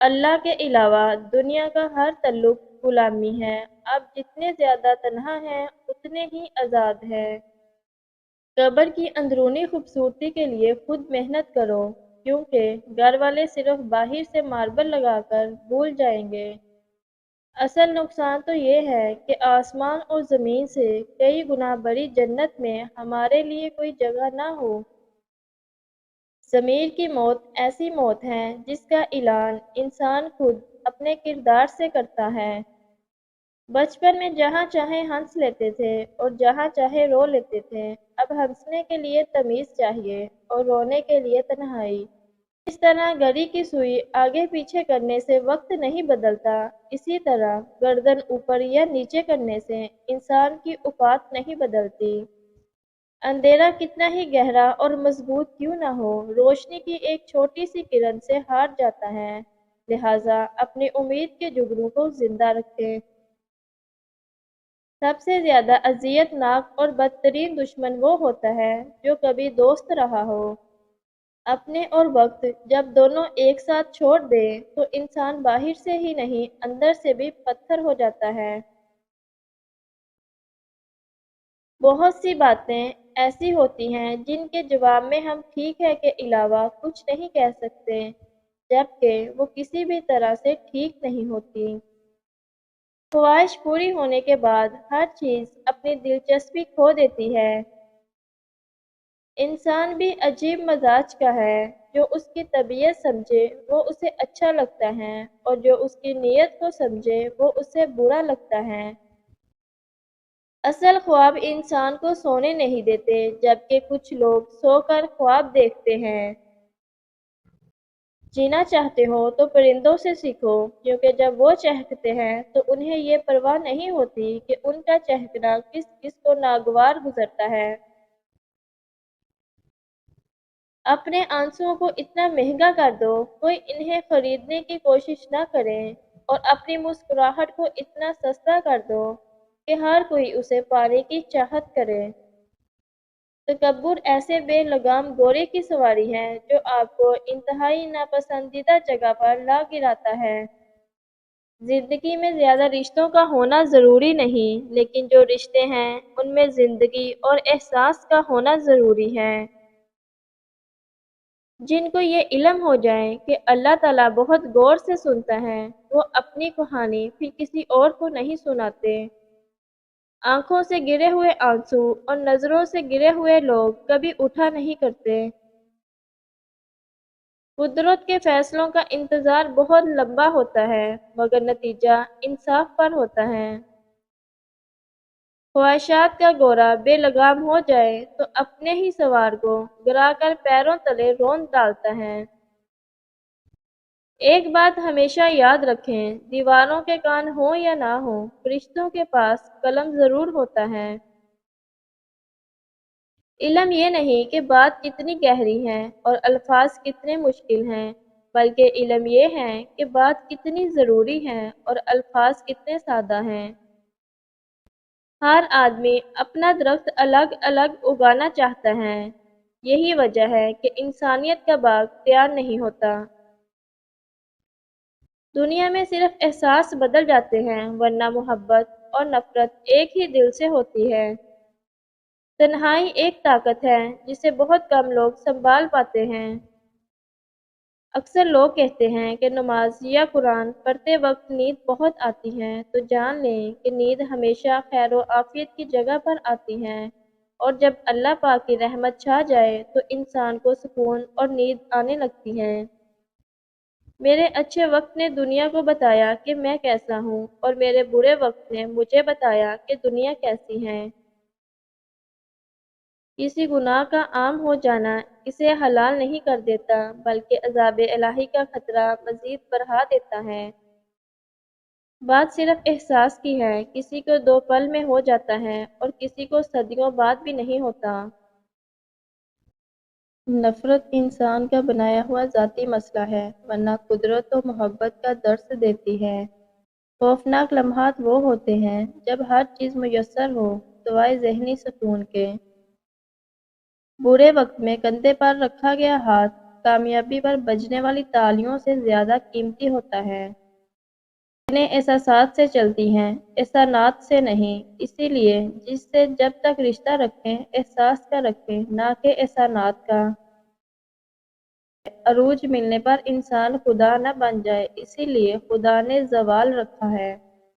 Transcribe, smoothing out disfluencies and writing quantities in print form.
اللہ کے علاوہ دنیا کا ہر تعلق غلامی ہے۔ آپ جتنے زیادہ تنہا ہیں اتنے ہی آزاد ہیں۔ قبر کی اندرونی خوبصورتی کے لیے خود محنت کرو، کیونکہ گھر والے صرف باہر سے ماربل لگا کر بھول جائیں گے۔ اصل نقصان تو یہ ہے کہ آسمان اور زمین سے کئی گنا بڑی جنت میں ہمارے لیے کوئی جگہ نہ ہو۔ ضمیر کی موت ایسی موت ہے جس کا اعلان انسان خود اپنے کردار سے کرتا ہے۔ بچپن میں جہاں چاہے ہنس لیتے تھے اور جہاں چاہے رو لیتے تھے، اب ہنسنے کے لیے تمیز چاہیے اور رونے کے لیے تنہائی۔ اس طرح گھڑی کی سوئی آگے پیچھے کرنے سے وقت نہیں بدلتا، اسی طرح گردن اوپر یا نیچے کرنے سے انسان کی اوقات نہیں بدلتی۔ اندھیرا کتنا ہی گہرا اور مضبوط کیوں نہ ہو، روشنی کی ایک چھوٹی سی کرن سے ہار جاتا ہے، لہٰذا اپنی امید کے جگروں کو زندہ رکھیں۔ سب سے زیادہ اذیت ناک اور بدترین دشمن وہ ہوتا ہے جو کبھی دوست رہا ہو۔ اپنے اور وقت جب دونوں ایک ساتھ چھوڑ دے تو انسان باہر سے ہی نہیں اندر سے بھی پتھر ہو جاتا ہے۔ بہت سی باتیں ایسی ہوتی ہیں جن کے جواب میں ہم ٹھیک ہے کے علاوہ کچھ نہیں کہہ سکتے، جبکہ وہ کسی بھی طرح سے ٹھیک نہیں ہوتی۔ خواہش پوری ہونے کے بعد ہر چیز اپنی دلچسپی کھو دیتی ہے۔ انسان بھی عجیب مزاج کا ہے، جو اس کی طبیعت سمجھے وہ اسے اچھا لگتا ہے اور جو اس کی نیت کو سمجھے وہ اسے برا لگتا ہے۔ اصل خواب انسان کو سونے نہیں دیتے، جبکہ کچھ لوگ سو کر خواب دیکھتے ہیں۔ جینا چاہتے ہو تو پرندوں سے سیکھو، کیونکہ جب وہ چہکتے ہیں تو انہیں یہ پرواہ نہیں ہوتی کہ ان کا چہکنا کس کس کو ناگوار گزرتا ہے۔ اپنے آنسوؤں کو اتنا مہنگا کر دو کوئی انہیں خریدنے کی کوشش نہ کرے، اور اپنی مسکراہٹ کو اتنا سستا کر دو کہ ہر کوئی اسے پانے کی چاہت کرے۔ تکبر ایسے بے لگام گھوڑے کی سواری ہے جو آپ کو انتہائی ناپسندیدہ جگہ پر لا گراتا ہے۔ زندگی میں زیادہ رشتوں کا ہونا ضروری نہیں، لیکن جو رشتے ہیں ان میں زندگی اور احساس کا ہونا ضروری ہے۔ جن کو یہ علم ہو جائے کہ اللہ تعالیٰ بہت غور سے سنتا ہے، وہ اپنی کہانی پھر کسی اور کو نہیں سناتے۔ آنکھوں سے گرے ہوئے آنسو اور نظروں سے گرے ہوئے لوگ کبھی اٹھا نہیں کرتے۔ قدرت کے فیصلوں کا انتظار بہت لمبا ہوتا ہے، مگر نتیجہ انصاف پر ہوتا ہے۔ خواہشات کا گھوڑا بے لگام ہو جائے تو اپنے ہی سوار کو گرا کر پیروں تلے رون ڈالتا ہے۔ ایک بات ہمیشہ یاد رکھیں، دیواروں کے کان ہوں یا نہ ہوں، فرشتوں کے پاس قلم ضرور ہوتا ہے۔ علم یہ نہیں کہ بات کتنی گہری ہے اور الفاظ کتنے مشکل ہیں، بلکہ علم یہ ہے کہ بات کتنی ضروری ہے اور الفاظ کتنے سادہ ہیں۔ ہر آدمی اپنا درخت الگ الگ اگانا چاہتا ہے، یہی وجہ ہے کہ انسانیت کا باغ تیار نہیں ہوتا۔ دنیا میں صرف احساس بدل جاتے ہیں، ورنہ محبت اور نفرت ایک ہی دل سے ہوتی ہے۔ تنہائی ایک طاقت ہے جسے بہت کم لوگ سنبھال پاتے ہیں۔ اکثر لوگ کہتے ہیں کہ نماز یا قرآن پڑھتے وقت نیند بہت آتی ہے، تو جان لیں کہ نیند ہمیشہ خیر و عافیت کی جگہ پر آتی ہے، اور جب اللہ پاک کی رحمت چھا جائے تو انسان کو سکون اور نیند آنے لگتی ہے۔ میرے اچھے وقت نے دنیا کو بتایا کہ میں کیسا ہوں، اور میرے برے وقت نے مجھے بتایا کہ دنیا کیسی ہے۔ کسی گناہ کا عام ہو جانا اسے حلال نہیں کر دیتا، بلکہ عذاب الہی کا خطرہ مزید بڑھا دیتا ہے۔ بات صرف احساس کی ہے، کسی کو 2 پل میں ہو جاتا ہے اور کسی کو صدیوں بعد بھی نہیں ہوتا۔ نفرت انسان کا بنایا ہوا ذاتی مسئلہ ہے، ورنہ قدرت و محبت کا درس دیتی ہے۔ خوفناک لمحات وہ ہوتے ہیں جب ہر چیز میسر ہو سوائے ذہنی سکون کے۔ برے وقت میں کندھے پر رکھا گیا ہاتھ کامیابی پر بجنے والی تالیوں سے زیادہ قیمتی ہوتا ہے۔ انہیں احساسات سے چلتی ہیں، احسانات سے نہیں۔ اسی لیے جس سے جب تک رشتہ رکھیں، احساس کا رکھیں، نہ کہ احسانات کا۔ عروج ملنے پر انسان خدا نہ بن جائے، اسی لیے خدا نے زوال رکھا ہے۔